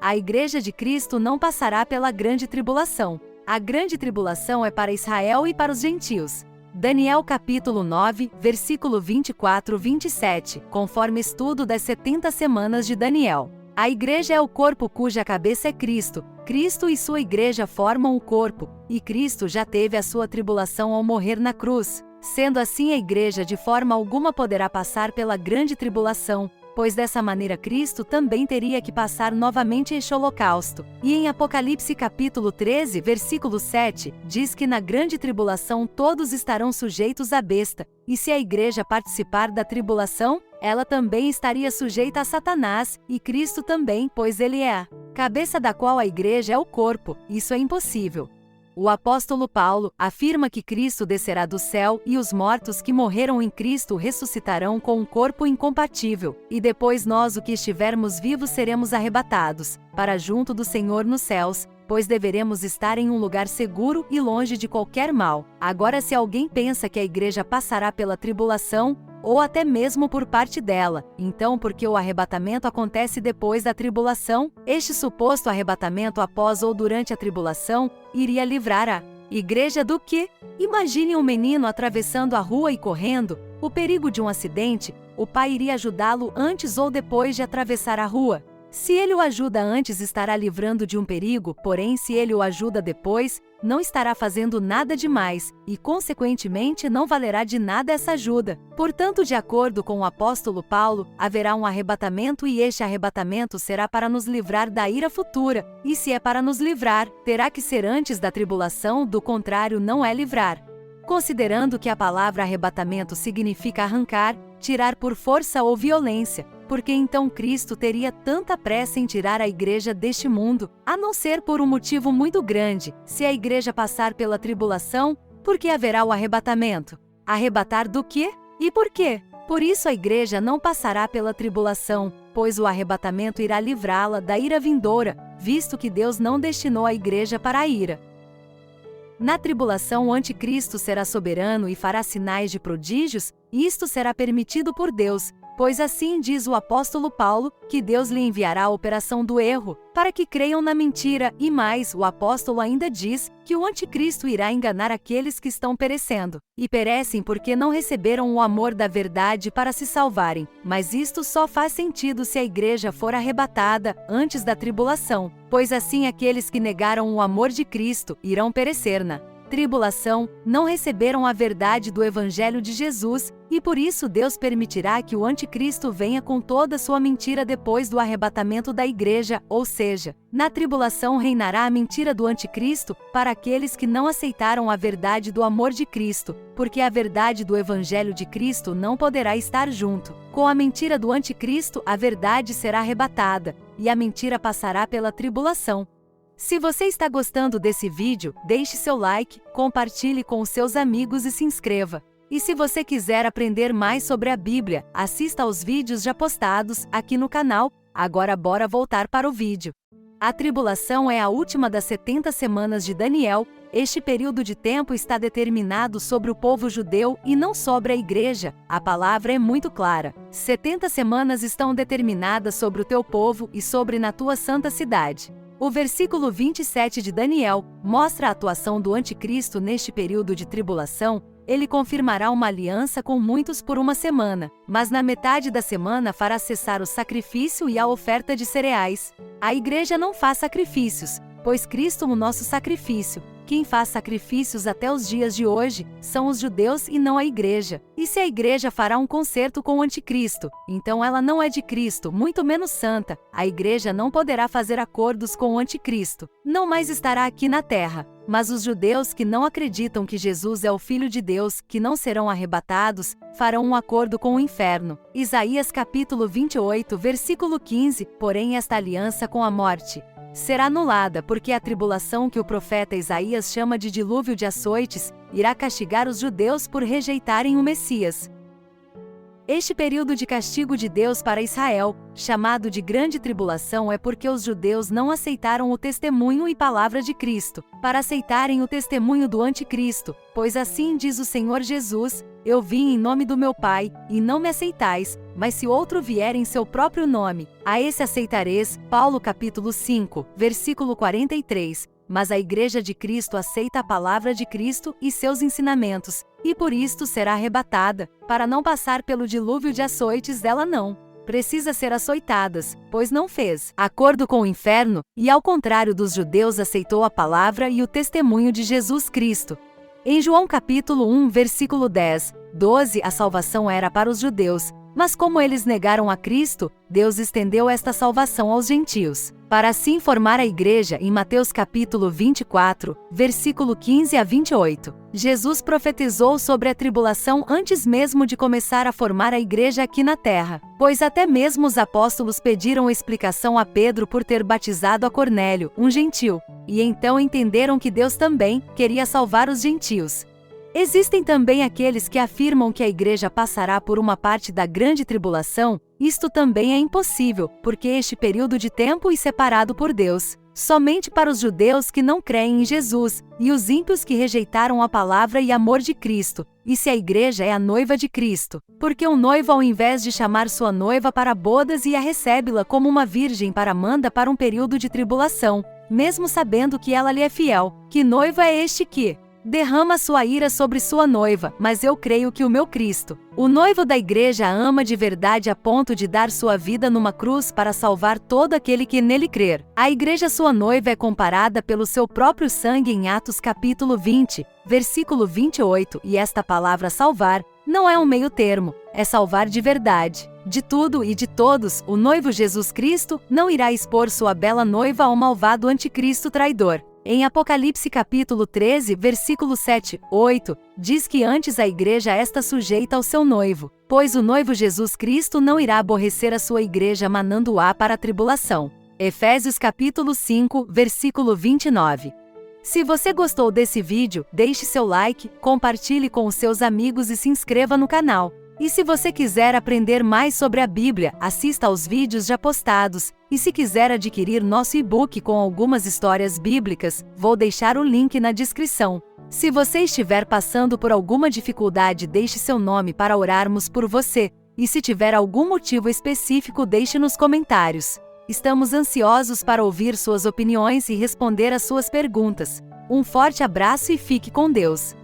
A Igreja de Cristo não passará pela grande tribulação. A grande tribulação é para Israel e para os gentios. Daniel capítulo 9, versículo 24-27, conforme estudo das 70 semanas de Daniel. A igreja é o corpo cuja cabeça é Cristo. Cristo e sua igreja formam o corpo, e Cristo já teve a sua tribulação ao morrer na cruz. Sendo assim, a igreja de forma alguma poderá passar pela grande tribulação, pois dessa maneira Cristo também teria que passar novamente este holocausto. E em Apocalipse capítulo 13, versículo 7, diz que na grande tribulação todos estarão sujeitos à besta, e se a igreja participar da tribulação, ela também estaria sujeita a Satanás, e Cristo também, pois ele é a cabeça da qual a igreja é o corpo. Isso é impossível. O apóstolo Paulo afirma que Cristo descerá do céu e os mortos que morreram em Cristo ressuscitarão com um corpo incompatível, e depois nós, o que estivermos vivos, seremos arrebatados, para junto do Senhor nos céus, pois deveremos estar em um lugar seguro e longe de qualquer mal. Agora, se alguém pensa que a igreja passará pela tribulação, ou até mesmo por parte dela, então porque o arrebatamento acontece depois da tribulação, este suposto arrebatamento após ou durante a tribulação, iria livrar a igreja do quê? Imagine um menino atravessando a rua e correndo, o perigo de um acidente, o pai iria ajudá-lo antes ou depois de atravessar a rua. Se ele o ajuda antes, estará livrando de um perigo, porém se ele o ajuda depois, não estará fazendo nada demais, e consequentemente não valerá de nada essa ajuda. Portanto, de acordo com o apóstolo Paulo, haverá um arrebatamento e este arrebatamento será para nos livrar da ira futura, e se é para nos livrar, terá que ser antes da tribulação, do contrário não é livrar. Considerando que a palavra arrebatamento significa arrancar, tirar por força ou violência, porque então Cristo teria tanta pressa em tirar a igreja deste mundo, a não ser por um motivo muito grande. Se a igreja passar pela tribulação, por que haverá o arrebatamento? Arrebatar do quê? E por quê? Por isso a igreja não passará pela tribulação, pois o arrebatamento irá livrá-la da ira vindoura, visto que Deus não destinou a igreja para a ira. Na tribulação o anticristo será soberano e fará sinais de prodígios, e isto será permitido por Deus, pois assim diz o apóstolo Paulo, que Deus lhe enviará a operação do erro, para que creiam na mentira, e mais, o apóstolo ainda diz que o anticristo irá enganar aqueles que estão perecendo, e perecem porque não receberam o amor da verdade para se salvarem, mas isto só faz sentido se a igreja for arrebatada antes da tribulação, pois assim aqueles que negaram o amor de Cristo irão perecer na tribulação, não receberam a verdade do Evangelho de Jesus, e por isso Deus permitirá que o anticristo venha com toda sua mentira depois do arrebatamento da igreja, ou seja, na tribulação reinará a mentira do anticristo para aqueles que não aceitaram a verdade do amor de Cristo, porque a verdade do Evangelho de Cristo não poderá estar junto. Com a mentira do anticristo, a verdade será arrebatada, e a mentira passará pela tribulação. Se você está gostando desse vídeo, deixe seu like, compartilhe com os seus amigos e se inscreva. E se você quiser aprender mais sobre a Bíblia, assista aos vídeos já postados aqui no canal. Agora bora voltar para o vídeo. A tribulação é a última das 70 semanas de Daniel. Este período de tempo está determinado sobre o povo judeu e não sobre a igreja. A palavra é muito clara. 70 semanas estão determinadas sobre o teu povo e sobre na tua santa cidade. O versículo 27 de Daniel mostra a atuação do anticristo neste período de tribulação. Ele confirmará uma aliança com muitos por uma semana, mas na metade da semana fará cessar o sacrifício e a oferta de cereais. A igreja não faz sacrifícios, pois Cristo é o nosso sacrifício. Quem faz sacrifícios até os dias de hoje são os judeus e não a igreja. E se a igreja fará um concerto com o anticristo, então ela não é de Cristo, muito menos santa. A igreja não poderá fazer acordos com o anticristo. Não mais estará aqui na terra. Mas os judeus que não acreditam que Jesus é o Filho de Deus, que não serão arrebatados, farão um acordo com o inferno. Isaías capítulo 28, versículo 15, porém esta aliança com a morte será anulada, porque a tribulação que o profeta Isaías chama de dilúvio de açoites, irá castigar os judeus por rejeitarem o Messias. Este período de castigo de Deus para Israel, chamado de grande tribulação, é porque os judeus não aceitaram o testemunho e palavra de Cristo, para aceitarem o testemunho do anticristo, pois assim diz o Senhor Jesus: Eu vim em nome do meu Pai, e não me aceitais, mas se outro vier em seu próprio nome, a esse aceitareis. Paulo capítulo 5, versículo 43. Mas a Igreja de Cristo aceita a palavra de Cristo e seus ensinamentos, e por isto será arrebatada, para não passar pelo dilúvio de açoites dela não. Precisa ser açoitadas, pois não fez acordo com o inferno, e ao contrário dos judeus aceitou a palavra e o testemunho de Jesus Cristo. Em João capítulo 1, versículo 10, 12, a salvação era para os judeus, mas como eles negaram a Cristo, Deus estendeu esta salvação aos gentios, para assim formar a igreja. Em Mateus capítulo 24, versículo 15 a 28. Jesus profetizou sobre a tribulação antes mesmo de começar a formar a igreja aqui na terra, pois até mesmo os apóstolos pediram explicação a Pedro por ter batizado a Cornélio, um gentil, e então entenderam que Deus também queria salvar os gentios. Existem também aqueles que afirmam que a igreja passará por uma parte da grande tribulação. Isto também é impossível, porque este período de tempo é separado por Deus somente para os judeus que não creem em Jesus, e os ímpios que rejeitaram a palavra e amor de Cristo. E se a igreja é a noiva de Cristo, porque um noivo, ao invés de chamar sua noiva para bodas e a recebe-la como uma virgem, para manda para um período de tribulação, mesmo sabendo que ela lhe é fiel? Que noivo é este que derrama sua ira sobre sua noiva? Mas eu creio que o meu Cristo, o noivo da igreja, a ama de verdade a ponto de dar sua vida numa cruz para salvar todo aquele que nele crer. A igreja, sua noiva, é comparada pelo seu próprio sangue em Atos capítulo 20, versículo 28, e esta palavra salvar não é um meio termo, é salvar de verdade. De tudo e de todos, o noivo Jesus Cristo não irá expor sua bela noiva ao malvado anticristo traidor. Em Apocalipse capítulo 13, versículo 7, 8, diz que antes a igreja está sujeita ao seu noivo, pois o noivo Jesus Cristo não irá aborrecer a sua igreja mandando-a para a tribulação. Efésios capítulo 5, versículo 29. Se você gostou desse vídeo, deixe seu like, compartilhe com os seus amigos e se inscreva no canal. E se você quiser aprender mais sobre a Bíblia, assista aos vídeos já postados. E se quiser adquirir nosso e-book com algumas histórias bíblicas, vou deixar o link na descrição. Se você estiver passando por alguma dificuldade, deixe seu nome para orarmos por você. E se tiver algum motivo específico, deixe nos comentários. Estamos ansiosos para ouvir suas opiniões e responder às suas perguntas. Um forte abraço e fique com Deus.